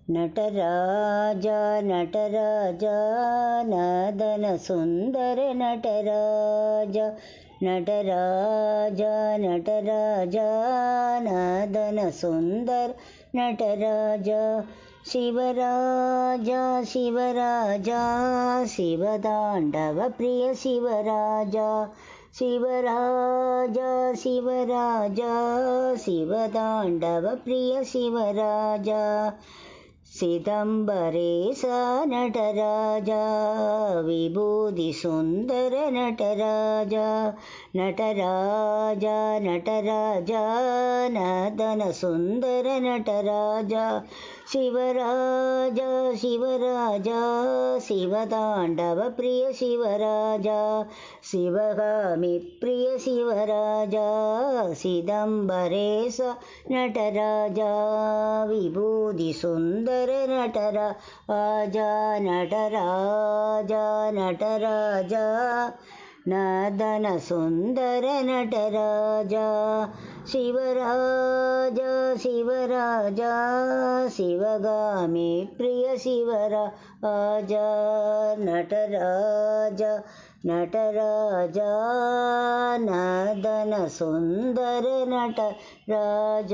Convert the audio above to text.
Nataraja Nataraja ನದನ Sundara Nataraja Nataraja Nataraja ನದನ Sundara Nataraja Shivaraj Shivaraj ಶಿವತಾಂಡವ Priya Shivaraj Shivaraj Shivaraj ಶಿವತಾಂಡವ Priya Shivaraj ಸಿದಂಬರೇಶ Nataraja Vibhuti Sundara Nataraja Nataraja Nataraja ನದನ Sundara Nataraja Shivaraj Shivaraj ಶಿವತಾಂಡವ Priya Shivaraj Shivagami Priya Shivaraj ಸಿದಂಬರೇಶ Nataraja Vibhuti Sundara Nataraja Nataraja Nataraja ನದನ Sundara Nataraja Shivaraj Shivaraj Shivagami Priya Shivaraj Nataraja Nataraja ನದನ Sundara Nataraja